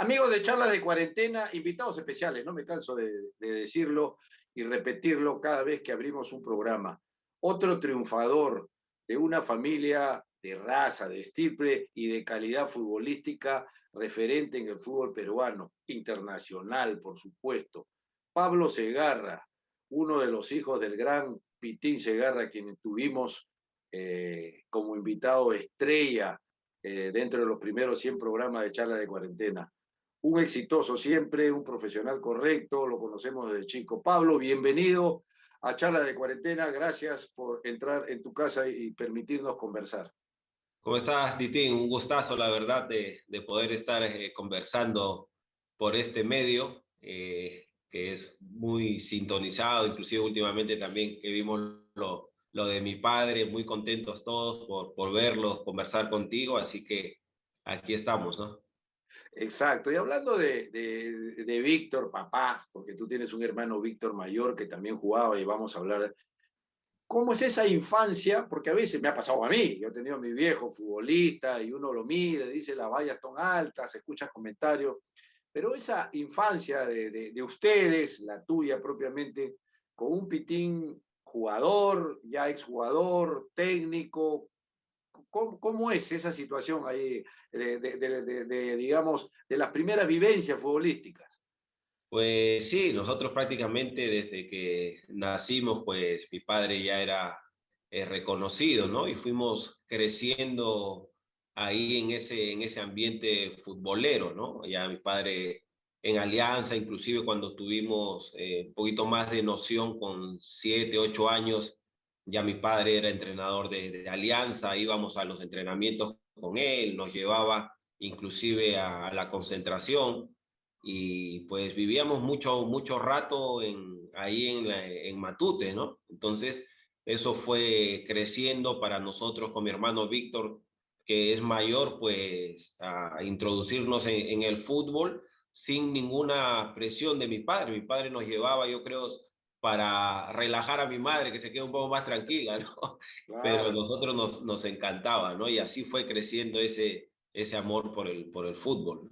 Amigos de Charlas de Cuarentena, invitados especiales, no me canso de decirlo y repetirlo cada vez que abrimos un programa. Otro triunfador de una familia de raza, de estirpe y de calidad futbolística referente en el fútbol peruano, internacional, por supuesto. Pablo Segarra, uno de los hijos del gran Pitín Segarra, quien tuvimos como invitado estrella dentro de los primeros 100 programas de Charlas de Cuarentena. Un exitoso siempre, un profesional correcto, lo conocemos desde chico. Pablo, bienvenido a Charla de Cuarentena. Gracias por entrar en tu casa y permitirnos conversar. ¿Cómo estás, Titín? Un gustazo, la verdad, de poder estar conversando por este medio, que es muy sintonizado, inclusive últimamente también que vimos lo de mi padre, muy contentos todos por verlo, conversar contigo, así que aquí estamos, ¿no? Exacto. Y hablando de Víctor, papá, porque tú tienes un hermano Víctor mayor que también jugaba y vamos a hablar. ¿Cómo es esa infancia? Porque a veces me ha pasado a mí. Yo he tenido a mi viejo futbolista y uno lo mide, dice las vallas son altas, escucha comentarios. Pero esa infancia de ustedes, la tuya propiamente, con un Pitín jugador, ya exjugador, técnico, ¿cómo es esa situación ahí digamos, de las primeras vivencias futbolísticas? Pues sí, nosotros prácticamente desde que nacimos, pues mi padre ya era reconocido, ¿no? Y fuimos creciendo ahí en ese ambiente futbolero, ¿no? Ya mi padre en Alianza, inclusive cuando tuvimos un poquito más de noción con 7, 8 años, ya mi padre era entrenador de Alianza, íbamos a los entrenamientos con él, nos llevaba inclusive a la concentración y pues vivíamos mucho rato ahí en Matute, ¿no? Entonces, eso fue creciendo para nosotros con mi hermano Víctor, que es mayor, pues a introducirnos en el fútbol sin ninguna presión de mi padre. Mi padre nos llevaba, yo creo, para relajar a mi madre, que se quede un poco más tranquila, ¿no? Pero a Claro. nosotros nos encantaba, ¿no? Y así fue creciendo ese amor por el fútbol.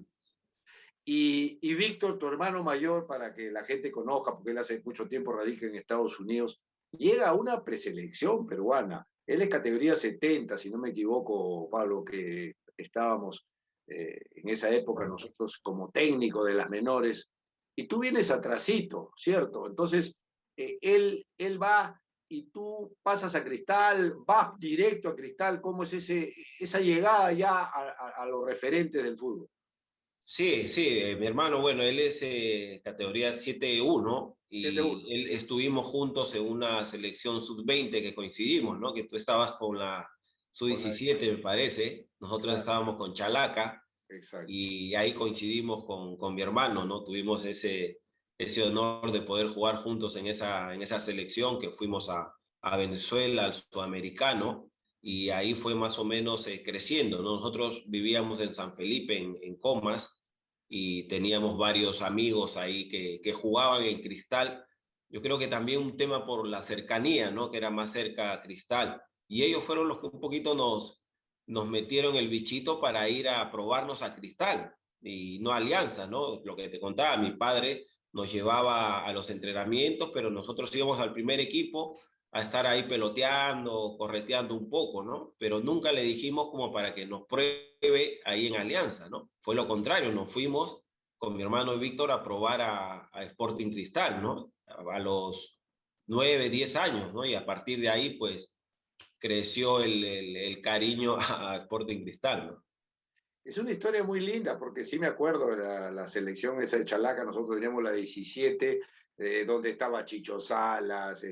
Y Víctor, tu hermano mayor, para que la gente conozca, porque él hace mucho tiempo radica en Estados Unidos, llega a una preselección peruana. Él es categoría 70, si no me equivoco, Pablo, que estábamos en esa época nosotros como técnico de las menores, y tú vienes atrasito, ¿cierto? Entonces, él va y tú pasas a Cristal, vas directo a Cristal. ¿Cómo es esa llegada ya a los referentes del fútbol? Sí, sí, mi hermano, bueno, él es categoría 7-1 7-1. y él estuvimos juntos en una selección sub-20 que coincidimos, ¿no? Que tú estabas con la Con la, sub-17, me parece, nosotros claro, estábamos con Chalaca exacto. y ahí coincidimos con mi hermano, ¿no? Tuvimos ese honor de poder jugar juntos en esa selección que fuimos a Venezuela, al Sudamericano, y ahí fue más o menos creciendo, ¿no? Nosotros vivíamos en San Felipe, en Comas, y teníamos varios amigos ahí que jugaban en Cristal. Yo creo que también un tema por la cercanía, ¿no? Que era más cerca a Cristal. Y ellos fueron los que un poquito nos metieron el bichito para ir a probarnos a Cristal y no a Alianza, ¿no? Lo que te contaba, mi padre nos llevaba a los entrenamientos, pero nosotros íbamos al primer equipo a estar ahí peloteando, correteando un poco, ¿no? Pero nunca le dijimos como para que nos pruebe ahí en Alianza, ¿no? Fue lo contrario, nos fuimos con mi hermano Víctor a probar a Sporting Cristal, ¿no? A los 9, 10 años, ¿no? Y a partir de ahí, pues, creció el cariño a Sporting Cristal, ¿no? Es una historia muy linda, porque sí me acuerdo de la selección esa de Chalaca. Nosotros teníamos la 17, donde estaba Chicho Salas,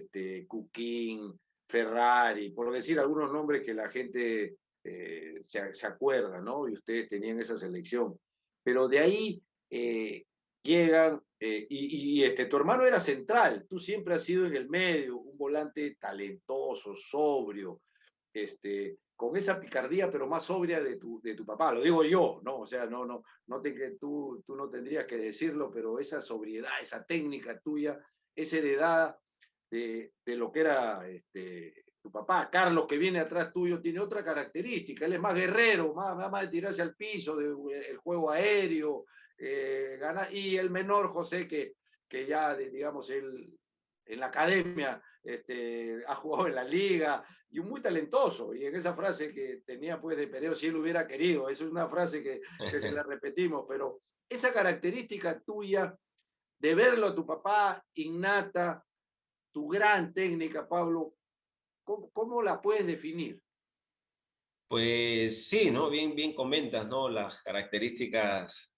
Cuquín, Ferrari, por decir algunos nombres que la gente se acuerda, ¿no? Y ustedes tenían esa selección. Pero de ahí llegan, tu hermano era central, tú siempre has sido en el medio, un volante talentoso, sobrio, con esa picardía, pero más sobria de tu papá. Lo digo yo, ¿no? O sea, tú no tendrías que decirlo, pero esa sobriedad, esa técnica tuya, es heredada de lo que era tu papá. Carlos, que viene atrás tuyo, tiene otra característica. Él es más guerrero, más de tirarse al piso, del juego aéreo, y el menor José, que ya, digamos, él en la academia ha jugado en la liga, y un muy talentoso, y en esa frase que tenía pues de Pereo, si él hubiera querido, esa es una frase que se la repetimos, pero esa característica tuya de verlo a tu papá innata, tu gran técnica, Pablo, ¿cómo la puedes definir? Pues sí, ¿no? Bien comentas, ¿no? Las características,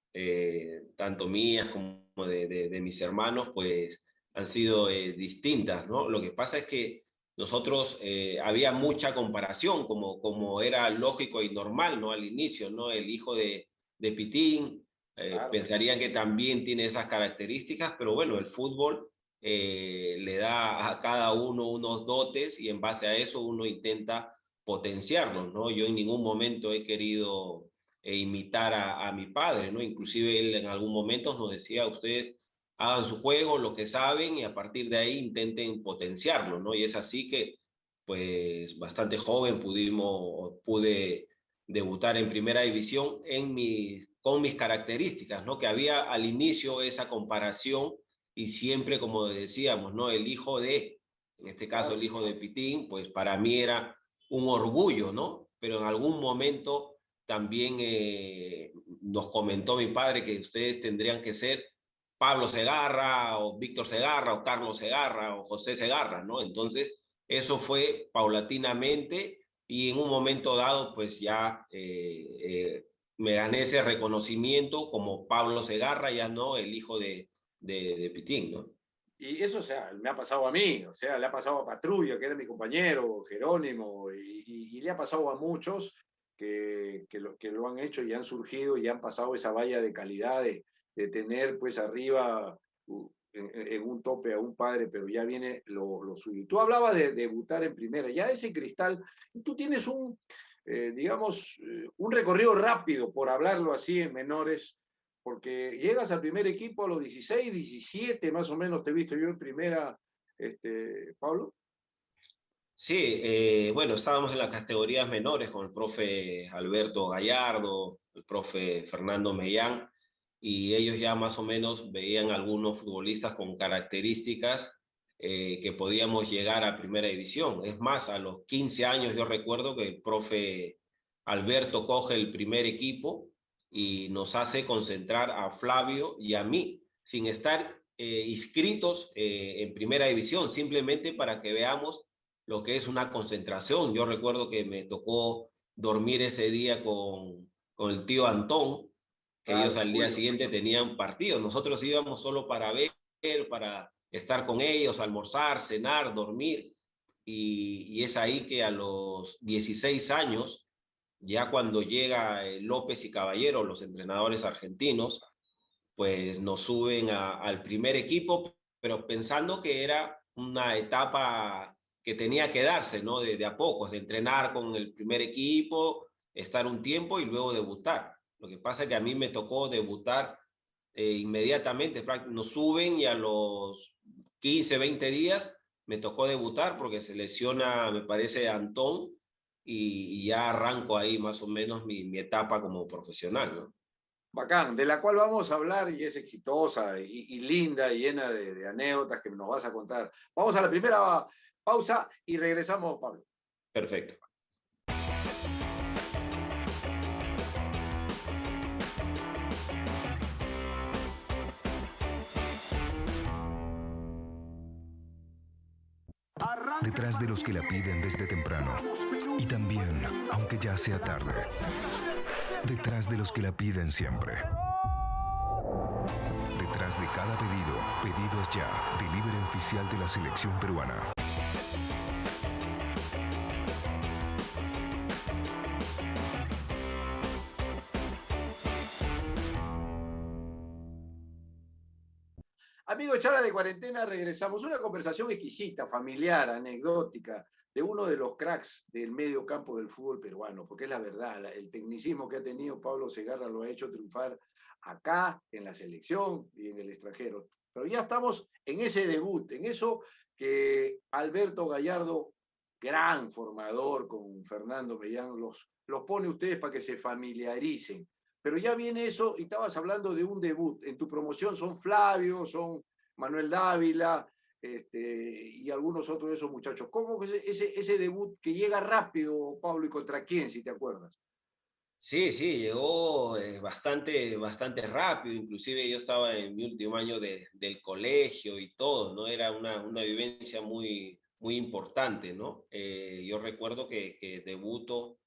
tanto mías como de mis hermanos, pues han sido distintas, ¿no? Lo que pasa es que nosotros había mucha comparación, como era lógico y normal, ¿no? Al inicio, ¿no? El hijo de Pitín, Claro. pensarían que también tiene esas características, pero bueno, el fútbol le da a cada uno unos dotes y en base a eso uno intenta potenciarlos, ¿no? Yo en ningún momento he querido imitar a mi padre, ¿no? Inclusive él en algún momento nos decía, ustedes hagan su juego, lo que saben, y a partir de ahí intenten potenciarlo, ¿no? Y es así que, pues, bastante joven pude debutar en primera división con mis características, ¿no? Que había al inicio esa comparación y siempre, como decíamos, ¿no? El hijo en este caso Claro. el hijo de Pitín, pues para mí era un orgullo, ¿no? Pero en algún momento también nos comentó mi padre que ustedes tendrían que ser Pablo Segarra o Víctor Segarra o Carlos Segarra o José Segarra, ¿no? Entonces, eso fue paulatinamente y en un momento dado, pues ya me gané ese reconocimiento como Pablo Segarra, ya no el hijo de Pitín, ¿no? Y eso, o sea, me ha pasado a mí, o sea, le ha pasado a Patrulla, que era mi compañero, Jerónimo, y le ha pasado a muchos que lo han hecho y han surgido y han pasado esa valla de calidad de tener pues arriba en un tope a un padre, pero ya viene lo suyo. Tú hablabas de debutar en primera, ya ese Cristal, y tú tienes digamos, un recorrido rápido, por hablarlo así en menores, porque llegas al primer equipo a los 16, 17 más o menos te he visto yo en primera, Pablo. Sí, bueno, estábamos en las categorías menores con el profe Alberto Gallardo, el profe Fernando Mellán, y ellos ya más o menos veían algunos futbolistas con características que podíamos llegar a primera división. Es más, a los 15 años yo recuerdo que el profe Alberto coge el primer equipo y nos hace concentrar a Flavio y a mí, sin estar inscritos en primera división, simplemente para que veamos lo que es una concentración. Yo recuerdo que me tocó dormir ese día con el tío Antón, que ellos Claro, al día Julio. siguiente tenían partido. Nosotros íbamos solo para ver, para estar con ellos, almorzar, cenar, dormir. Y es ahí que a los 16 años, ya cuando llega López y Caballero, los entrenadores argentinos, pues nos suben al primer equipo, pero pensando que era una etapa que tenía que darse, ¿no? De a pocos, de entrenar con el primer equipo, estar un tiempo y luego debutar. Lo que pasa es que a mí me tocó debutar inmediatamente, nos suben y a los 15, 20 días me tocó debutar porque se lesiona, me parece, Antón y ya arranco ahí más o menos mi etapa como profesional, ¿no? Bacán, de la cual vamos a hablar y es exitosa y linda y llena de anécdotas que nos vas a contar. Vamos a la primera pausa y regresamos, Pablo. Perfecto. Detrás de los que la piden desde temprano. Y también, aunque ya sea tarde. Detrás de los que la piden siempre. Detrás de cada pedido, pedidos ya. Delivery oficial de la selección peruana. Amigos, charla de cuarentena, regresamos. Una conversación exquisita, familiar, anecdótica, de uno de los cracks del medio campo del fútbol peruano, porque es la verdad, el tecnicismo que ha tenido Pablo Segarra lo ha hecho triunfar acá, en la selección y en el extranjero. Pero ya estamos en ese debut, en eso que Alberto Gallardo, gran formador con Fernando Mellán, los pone ustedes para que se familiaricen. pero ya viene eso y estabas hablando de un debut. En tu promoción son Flavio, son Manuel Dávila, y algunos otros de esos muchachos. ¿Cómo es ese debut que llega rápido, Pablo, y contra quién, si te acuerdas? Sí, sí, llegó bastante rápido, inclusive yo estaba en mi último año del colegio y todo, ¿no? Era una vivencia muy importante, ¿no? Yo recuerdo que debuto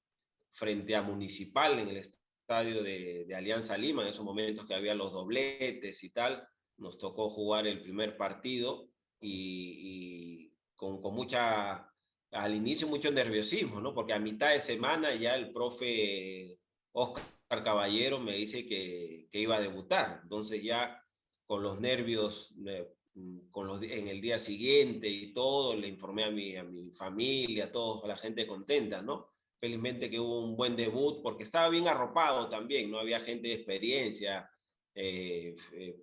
frente a Municipal en el estadio de Alianza Lima, en esos momentos que había los dobletes y tal, nos tocó jugar el primer partido y con al inicio mucho nerviosismo, ¿no? Porque a mitad de semana ya el profe Oscar Caballero me dice que iba a debutar, entonces ya con los nervios, en el día siguiente y todo, le informé a mi familia, a toda la gente contenta, ¿no? Felizmente que hubo un buen debut porque estaba bien arropado también, no había gente de experiencia,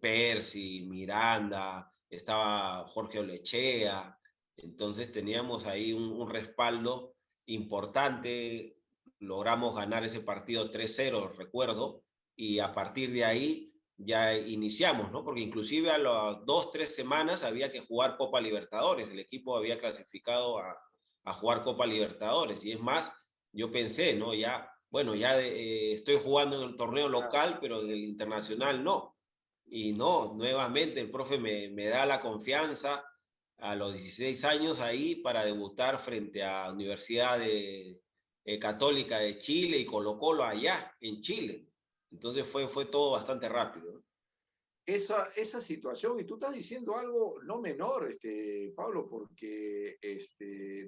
Percy, Miranda, estaba Jorge Olechea, entonces teníamos ahí un respaldo importante, logramos ganar ese partido 3-0, recuerdo, y a partir de ahí ya iniciamos, ¿no? Porque inclusive a las 2-3 semanas había que jugar Copa Libertadores, el equipo había clasificado a jugar Copa Libertadores, y es más, yo pensé, ¿no? Ya, bueno, ya estoy jugando en el torneo local, pero en el internacional no. Y no, nuevamente el profe me da la confianza a los 16 años ahí para debutar frente a Universidad Católica de Chile y Colo-Colo allá en Chile. Entonces fue todo bastante rápido, ¿no? Esa situación, y tú estás diciendo algo no menor, Pablo, porque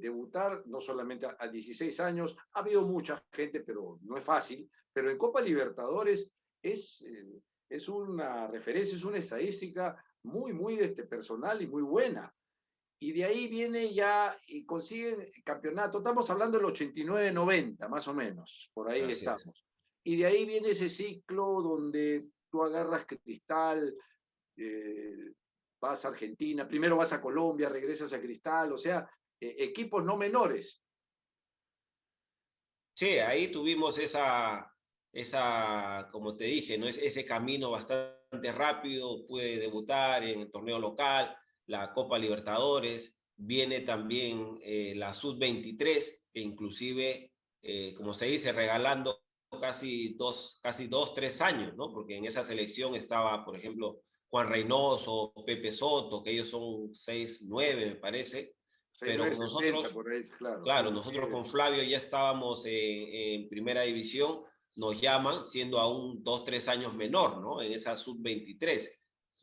debutar no solamente a 16 años, ha habido mucha gente, pero no es fácil, pero en Copa Libertadores es, es una referencia, es una estadística muy personal y muy buena. Y de ahí viene ya y consiguen campeonato. Estamos hablando del 89-90, más o menos, por ahí Así es. estamos. Y de ahí viene ese ciclo donde tú agarras Cristal, vas a Argentina, primero vas a Colombia, regresas a Cristal, o sea, equipos no menores. Sí, ahí tuvimos como te dije, ¿no? Ese camino bastante rápido, pude debutar en el torneo local, la Copa Libertadores, viene también la Sub-23, que inclusive, como se dice, regalando casi 2, 3 años, ¿no? Porque en esa selección estaba, por ejemplo, Juan Reynoso, Pepe Soto, que ellos son 6-9, me parece, pero 69-70, nosotros. por ahí, claro. Claro, nosotros con Flavio ya estábamos en primera división, nos llaman siendo aún 2, 3 años menor, ¿no? En esa sub-23.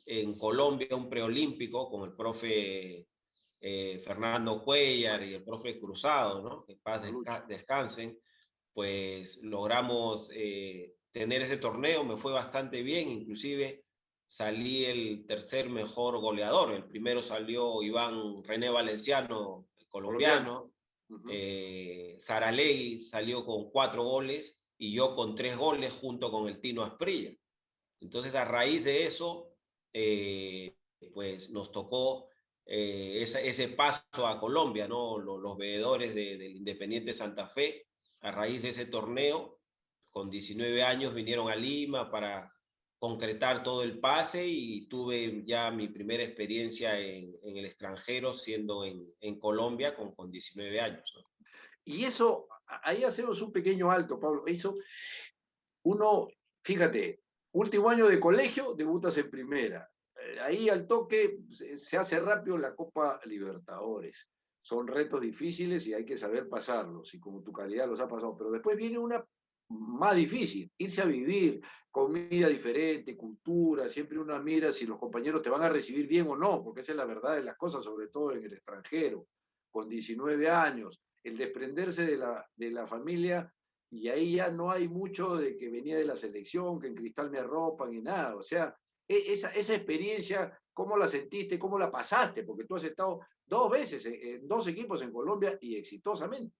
En Colombia, un preolímpico con el profe Fernando Cuellar y el profe Cruzado, ¿no? Que paz descansen, pues logramos tener ese torneo, me fue bastante bien, inclusive salí el tercer mejor goleador, el primero salió Iván René Valenciano, el colombiano. Saralegui salió con 4 goles y yo con 3 goles junto con el Tino Asprilla. Entonces, a raíz de eso, pues nos tocó ese paso a Colombia, ¿no? Los veedores del Independiente Santa Fe, a raíz de ese torneo, con 19 años vinieron a Lima para concretar todo el pase y tuve ya mi primera experiencia en el extranjero, siendo en Colombia con 19 años, ¿no? Y eso, ahí hacemos un pequeño alto, Pablo. Eso, uno, fíjate, último año de colegio, debutas en primera. Ahí al toque se hace rápido la Copa Libertadores. Son retos difíciles y hay que saber pasarlos, y como tu calidad los ha pasado. Pero después viene una más difícil, irse a vivir, comida diferente, cultura, siempre una mira si los compañeros te van a recibir bien o no, porque esa es la verdad de las cosas, sobre todo en el extranjero, con 19 años, el desprenderse de la familia, y ahí ya no hay mucho de que venía de la selección, que en Cristal me arropan y nada, o sea, esa experiencia, ¿cómo la sentiste? ¿Cómo la pasaste? Porque tú has estado 2 veces en 2 equipos en Colombia y exitosamente.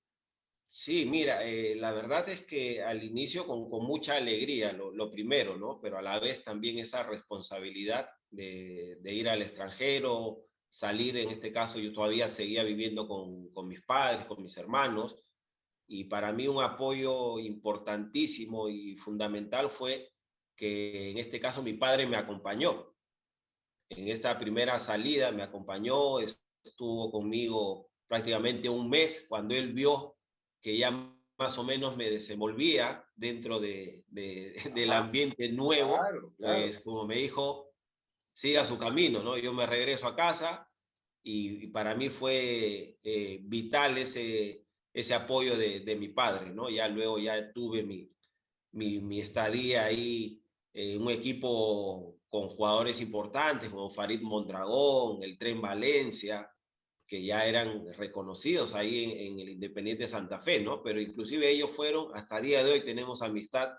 Sí, mira, la verdad es que al inicio con mucha alegría, lo primero, ¿no? Pero a la vez también esa responsabilidad de ir al extranjero, salir, en este caso yo todavía seguía viviendo con mis padres, con mis hermanos, y para mí un apoyo importantísimo y fundamental fue que en este caso mi padre me acompañó. En esta primera salida me acompañó, estuvo conmigo prácticamente un mes. Cuando él vio que ya más o menos me desenvolvía dentro del Ajá, ambiente nuevo, claro, claro. pues como me dijo, siga su camino, ¿no? Yo me regreso a casa y para mí fue vital ese apoyo de mi padre, ¿no? Ya luego ya tuve mi estadía ahí, un equipo con jugadores importantes como Farid Mondragón, el Tren Valencia, que ya eran reconocidos ahí en el Independiente Santa Fe, ¿no? Pero inclusive ellos fueron, hasta el día de hoy tenemos amistad,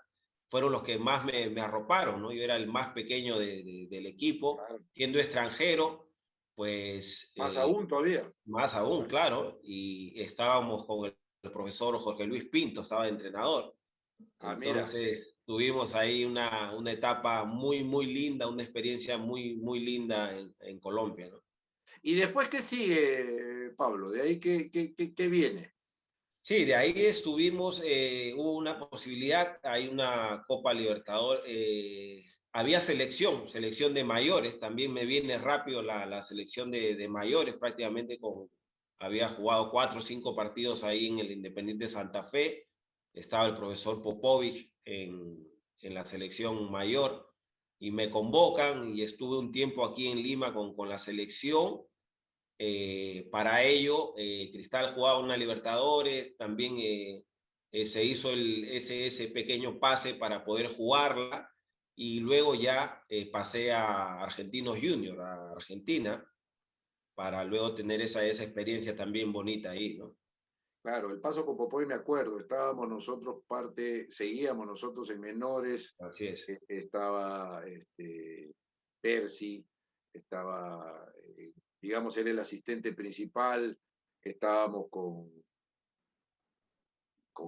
fueron los que más me arroparon, ¿no? Yo era el más pequeño del equipo, Claro. siendo extranjero, pues Más aún todavía. más aún, claro, y estábamos con el profesor Jorge Luis Pinto, estaba de entrenador. Ah, mira. Entonces tuvimos ahí una etapa muy linda, una experiencia muy linda en Colombia, ¿no? ¿Y después qué sigue, Pablo? ¿De ahí qué viene? Sí, de ahí estuvimos, hubo una posibilidad, hay una Copa Libertadores, había selección de mayores, también me viene rápido la selección de mayores, prácticamente había jugado 4 o 5 partidos ahí en el Independiente Santa Fe, estaba el profesor Popovich en la selección mayor y me convocan y estuve un tiempo aquí en Lima con la selección. Para ello, Cristal jugaba una Libertadores, también se hizo ese pequeño pase para poder jugarla y luego ya pasé a Argentinos Junior, a Argentina, para luego tener esa experiencia también bonita ahí, ¿no? Claro, el paso con Popoy me acuerdo, estábamos nosotros seguíamos nosotros en menores, Así es. estaba Percy, estaba, digamos, era el asistente principal, estábamos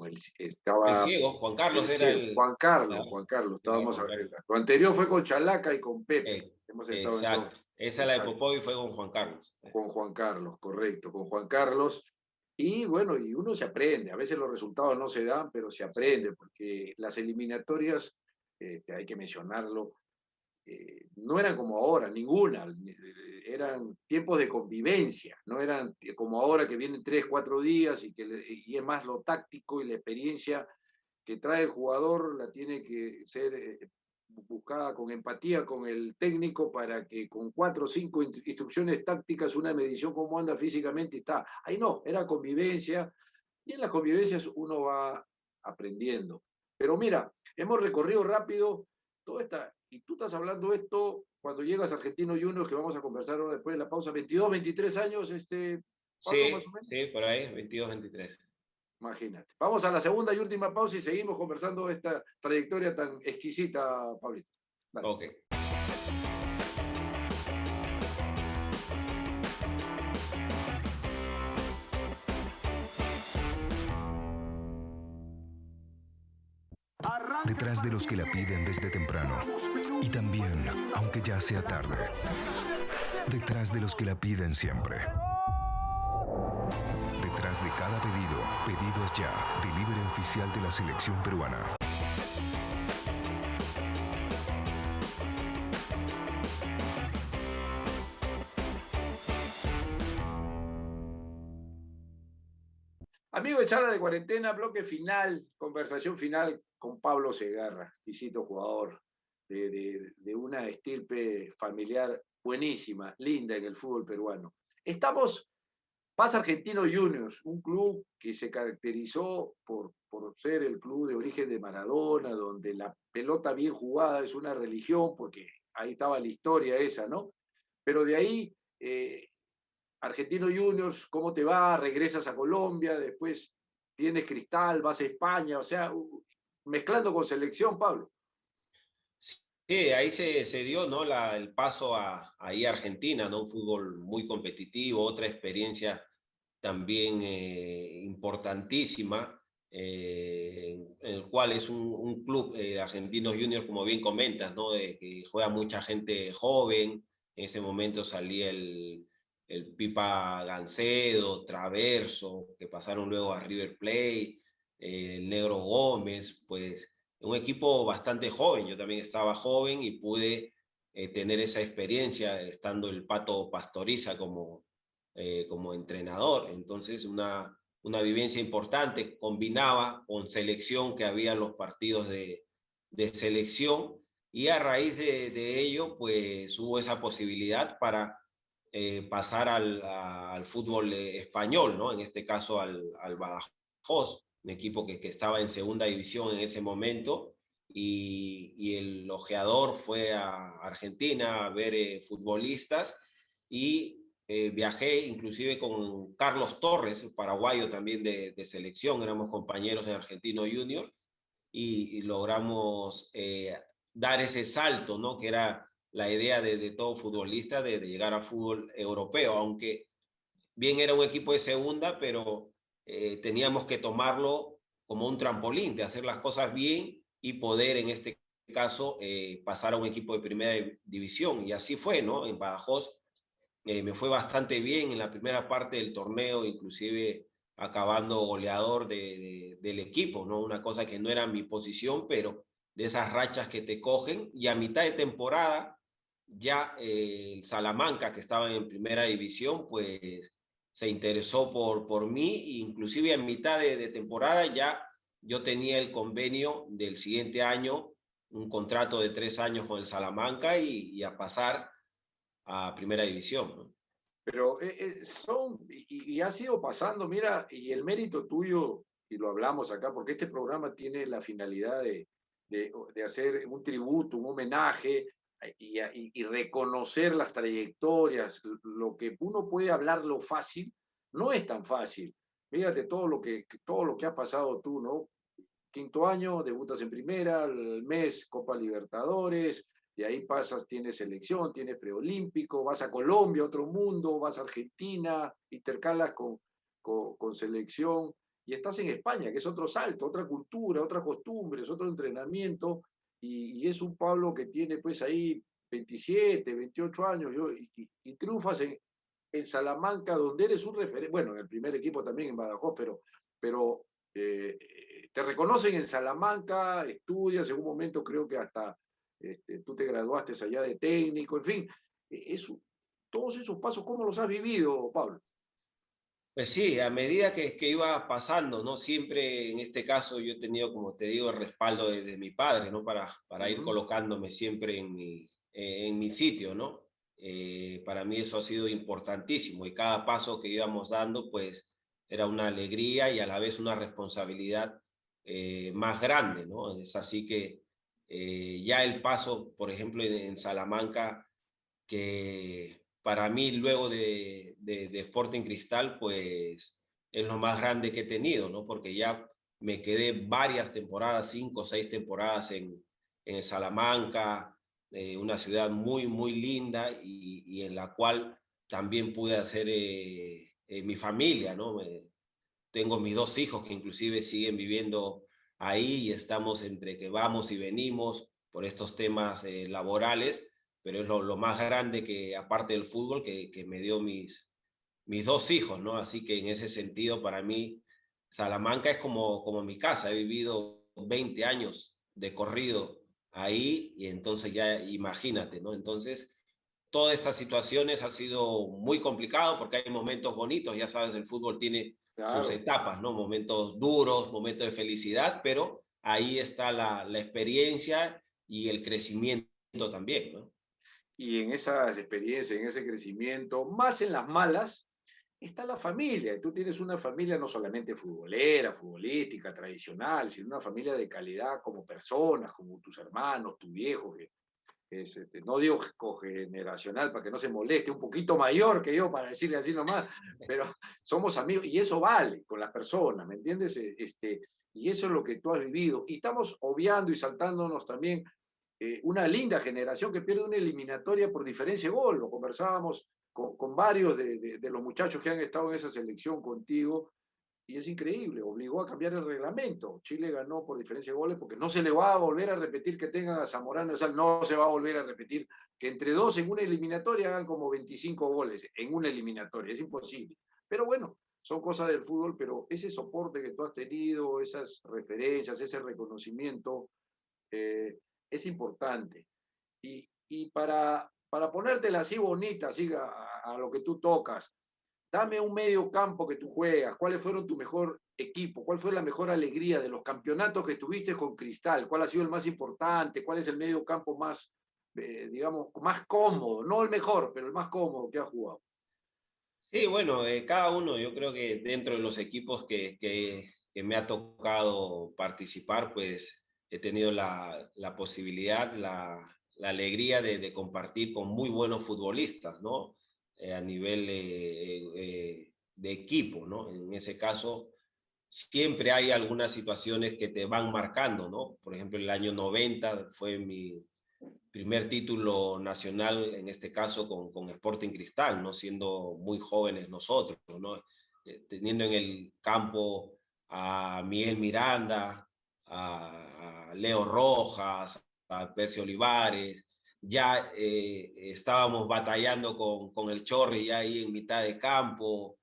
El estaba ciego, Juan Carlos el era ciego, claro, Juan Carlos, claro, estábamos, Juan Carlos. lo anterior fue con Chalaca y con Pepe, hemos estado en todo, Exacto. Esa la de exacto, Popoy fue con Juan Carlos. con Juan Carlos, correcto, con Juan Carlos. Y bueno, y uno se aprende, a veces los resultados no se dan, pero se aprende, porque las eliminatorias, hay que mencionarlo, no eran como ahora, ninguna, eran tiempos de convivencia, no eran como ahora que vienen 3, 4 días y es más lo táctico y la experiencia que trae el jugador la tiene que ser buscada con empatía con el técnico para que con 4 o 5 instrucciones tácticas, una medición cómo anda físicamente está. Ahí no, era convivencia y en las convivencias uno va aprendiendo. Pero mira, hemos recorrido rápido toda esta, y tú estás hablando esto cuando llegas a Argentino Juniors, que vamos a conversar ahora después de la pausa, 22, 23 años, Pablo, más o Sí, menos. sí, por ahí, 22, 23. Imagínate. Vamos a la segunda y última pausa y seguimos conversando esta trayectoria tan exquisita, Pablito. Dale. Ok. Detrás de los que la piden desde temprano. Y también, aunque ya sea tarde. Detrás de los que la piden siempre. Detrás de cada pedido, pedidos ya. Delivery oficial de la selección peruana. Amigo de charla de cuarentena, bloque final, conversación final con Pablo Segarra, exquisito jugador de una estirpe familiar buenísima, linda en el fútbol peruano. Estamos, pasa Argentino Juniors, un club que se caracterizó por ser el club de origen de Maradona, donde la pelota bien jugada es una religión, porque ahí estaba la historia esa, ¿no? Pero de ahí Argentino Juniors, ¿cómo te va? Regresas a Colombia, después tienes Cristal, vas a España, o sea, mezclando con selección, Pablo. Sí, ahí se dio, ¿no? El paso ahí a Argentina, ¿no? Un fútbol muy competitivo, otra experiencia también importantísima, en el cual es un club, Argentinos Juniors, como bien comentas, ¿no? Que juega mucha gente joven. En ese momento salía el Pipa Gancedo, Traverso, que pasaron luego a River Plate, el Negro Gómez, pues un equipo bastante joven. Yo también estaba joven y pude tener esa experiencia estando el Pato Pastoriza como entrenador. Entonces, una vivencia importante. Combinaba con selección, que había los partidos de selección, y a raíz de ello, pues hubo esa posibilidad para pasar al fútbol español, ¿no? En este caso al Badajoz, un equipo que estaba en segunda división en ese momento, y el ojeador fue a Argentina a ver futbolistas, y viajé inclusive con Carlos Torres, paraguayo también de selección, éramos compañeros en Argentino Junior, y logramos dar ese salto, ¿no? Que era la idea de todo futbolista de llegar al fútbol europeo, aunque bien era un equipo de segunda, pero teníamos que tomarlo como un trampolín, de hacer las cosas bien y poder en este caso pasar a un equipo de primera división. Y así fue, ¿no? En Badajoz me fue bastante bien en la primera parte del torneo, inclusive acabando goleador del equipo, ¿no? Una cosa que no era mi posición, pero de esas rachas que te cogen. Y a mitad de temporada, ya el Salamanca, que estaba en primera división, pues se interesó por mí, e inclusive en mitad de temporada ya yo tenía el convenio del siguiente año, un contrato de 3 años con el Salamanca, y a pasar a primera división, ¿no? Pero y ha sido pasando, mira, y el mérito tuyo, y lo hablamos acá, porque este programa tiene la finalidad de hacer un tributo, un homenaje y reconocer las trayectorias. Lo que uno puede hablar lo fácil, no es tan fácil. Fíjate todo lo que has pasado tú, ¿no? Quinto año, debutas en primera, el mes Copa Libertadores, de ahí pasas, tienes selección, tienes preolímpico, vas a Colombia, otro mundo, vas a Argentina, intercalas con selección, y estás en España, que es otro salto, otra cultura, otras costumbres, otro entrenamiento, y es un Pablo que tiene pues ahí 27, 28 años, y triunfas en Salamanca, donde eres un referente, bueno, en el primer equipo también en Badajoz, pero te reconocen en Salamanca, estudias, en un momento creo que hasta tú te graduaste allá de técnico, en fin, eso, todos esos pasos, ¿cómo los has vivido, Pablo? Pues sí, a medida que iba pasando, ¿no? Siempre en este caso yo he tenido, como te digo, el respaldo de mi padre, ¿no? Para ir Ujú. colocándome siempre en mi sitio, ¿no? Para mí eso ha sido importantísimo, y cada paso que íbamos dando, pues era una alegría y a la vez una responsabilidad más grande, ¿no? Es así que ya el paso, por ejemplo, en Salamanca, que para mí luego de Sporting Cristal, pues es lo más grande que he tenido, ¿no? Porque ya me quedé varias temporadas, 5 o 6 temporadas en Salamanca, una ciudad muy, muy linda, y en la cual también pude hacer mi familia, ¿no? Tengo mis 2 hijos que inclusive siguen viviendo ahí, y estamos entre que vamos y venimos por estos temas laborales, pero es lo más grande, que aparte del fútbol, que me dio mis 2 hijos, ¿no? Así que en ese sentido, para mí, Salamanca es como mi casa. He vivido 20 años de corrido ahí, y entonces ya imagínate, ¿no? Entonces, todas estas situaciones han sido muy complicado, porque hay momentos bonitos, ya sabes, el fútbol tiene sus Claro. etapas, ¿no? Momentos duros, momentos de felicidad, pero ahí está la experiencia y el crecimiento también, ¿no? Y en esas experiencias, en ese crecimiento, más en las malas, está la familia. Tú tienes una familia no solamente futbolera, futbolística, tradicional, sino una familia de calidad como personas, como tus hermanos, tu viejo, que es, no digo cogeneracional para que no se moleste, un poquito mayor que yo, para decirle así nomás, pero somos amigos y eso vale con las personas, ¿me entiendes? Y eso es lo que tú has vivido. Y estamos obviando y saltándonos también una linda generación que pierde una eliminatoria por diferencia de gol. Lo conversábamos con varios de los muchachos que han estado en esa selección contigo, y es increíble, obligó a cambiar el reglamento. Chile ganó por diferencia de goles porque no se le va a volver a repetir que tengan a Zamorano, o sea, no se va a volver a repetir que entre dos en una eliminatoria hagan como 25 goles en una eliminatoria, es imposible. Pero bueno, son cosas del fútbol, pero ese soporte que tú has tenido, esas referencias, ese reconocimiento, es importante. Y para ponértela así bonita, así a lo que tú tocas, dame un medio campo que tú juegas. ¿Cuáles fueron tu mejor equipo? ¿Cuál fue la mejor alegría de los campeonatos que tuviste con Cristal? ¿Cuál ha sido el más importante? ¿Cuál es el medio campo más, digamos, más cómodo? No el mejor, pero el más cómodo que ha jugado. Sí, bueno, cada uno, yo creo que dentro de los equipos que me ha tocado participar, pues he tenido la posibilidad, la alegría de compartir con muy buenos futbolistas, ¿no? A nivel de equipo, ¿no? En ese caso, siempre hay algunas situaciones que te van marcando, ¿no? Por ejemplo, el año 90 fue mi primer título nacional, en este caso con Sporting Cristal, ¿no? Siendo muy jóvenes nosotros, ¿no? Teniendo en el campo a Miguel Miranda, a Leo Rojas, a Percio Olivares, ya estábamos batallando con el Chorri ya ahí en mitad de campo,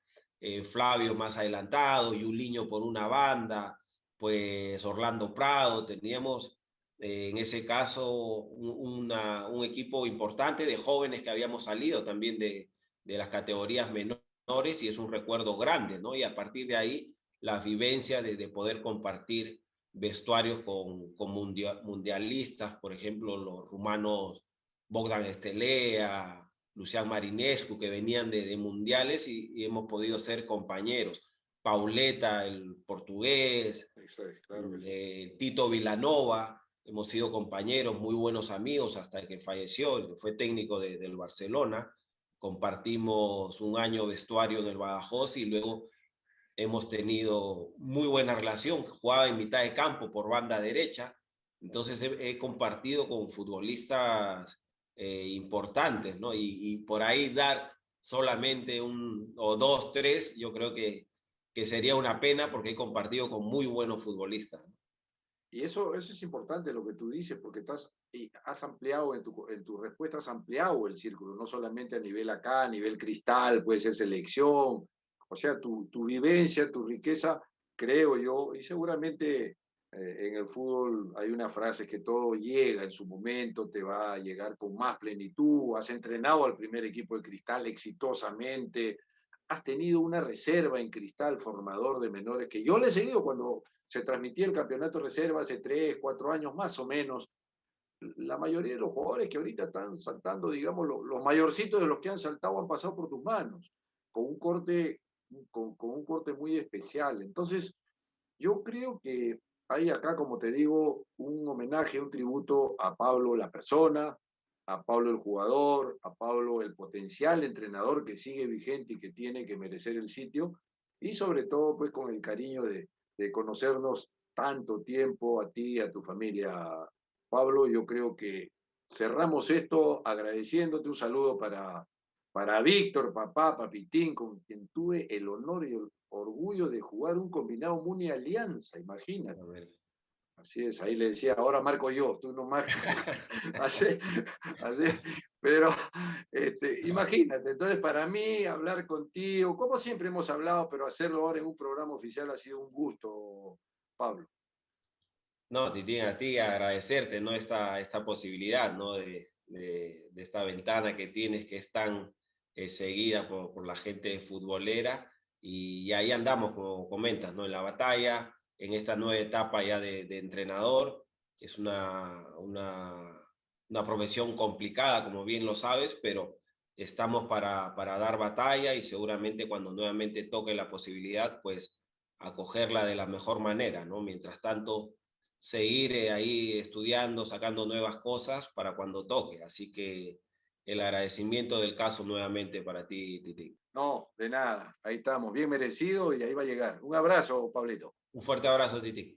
Flavio más adelantado, Yuliño por una banda, pues Orlando Prado, teníamos en ese caso un equipo importante de jóvenes que habíamos salido también de las categorías menores y es un recuerdo grande, ¿no? Y a partir de ahí la vivencia de poder compartir vestuarios con mundialistas, por ejemplo, los rumanos Bogdan Estelea, Lucián Marinescu, que venían de mundiales y hemos podido ser compañeros. Pauleta, el portugués, Claro que sí. Tito Vilanova, hemos sido compañeros, muy buenos amigos hasta que falleció, fue técnico del Barcelona, compartimos un año vestuario en el Badajoz y luego hemos tenido muy buena relación, jugaba en mitad de campo por banda derecha, entonces he compartido con futbolistas importantes, ¿no? Y por ahí dar solamente un o dos, tres, yo creo que sería una pena porque he compartido con muy buenos futbolistas. Y eso es importante lo que tú dices, porque has ampliado en tu respuesta, has ampliado el círculo, no solamente a nivel acá, a nivel Cristal, puede ser selección, o sea, tu vivencia, tu riqueza, creo yo, y seguramente en el fútbol hay una frase que todo llega en su momento, te va a llegar con más plenitud, has entrenado al primer equipo de Cristal exitosamente, has tenido una reserva en Cristal, formador de menores, que yo le he seguido cuando se transmitía el campeonato reserva hace 3, 4 años más o menos. La mayoría de los jugadores que ahorita están saltando, digamos, los mayorcitos de los que han saltado han pasado por tus manos, con un corte, con un corte muy especial. Entonces, yo creo que hay acá, como te digo, un homenaje, un tributo a Pablo la persona, a Pablo el jugador, a Pablo el potencial entrenador que sigue vigente y que tiene que merecer el sitio, y sobre todo pues con el cariño de conocernos tanto tiempo a ti y a tu familia, Pablo. Yo creo que cerramos esto agradeciéndote. Un saludo para Víctor, papá, papitín, con quien tuve el honor y el orgullo de jugar un combinado Muni Alianza, imagínate. Así es, ahí le decía, ahora marco yo, tú no marcas. así, así, pero imagínate, entonces para mí hablar contigo, como siempre hemos hablado, pero hacerlo ahora en un programa oficial ha sido un gusto, Pablo. No, Titín, a ti agradecerte, ¿no? Esta posibilidad, ¿no? De esta ventana que tienes que es tan seguida por la gente futbolera y ahí andamos, como comentas, ¿no? En la batalla, en esta nueva etapa ya de entrenador, que es una profesión complicada, como bien lo sabes, pero estamos para dar batalla y seguramente cuando nuevamente toque la posibilidad, pues acogerla de la mejor manera, ¿no? Mientras tanto seguir ahí estudiando, sacando nuevas cosas para cuando toque. Así que el agradecimiento del caso nuevamente para ti, Titi. No, de nada, ahí estamos, bien merecido y ahí va a llegar. Un abrazo, Pablito. Un fuerte abrazo, Titi.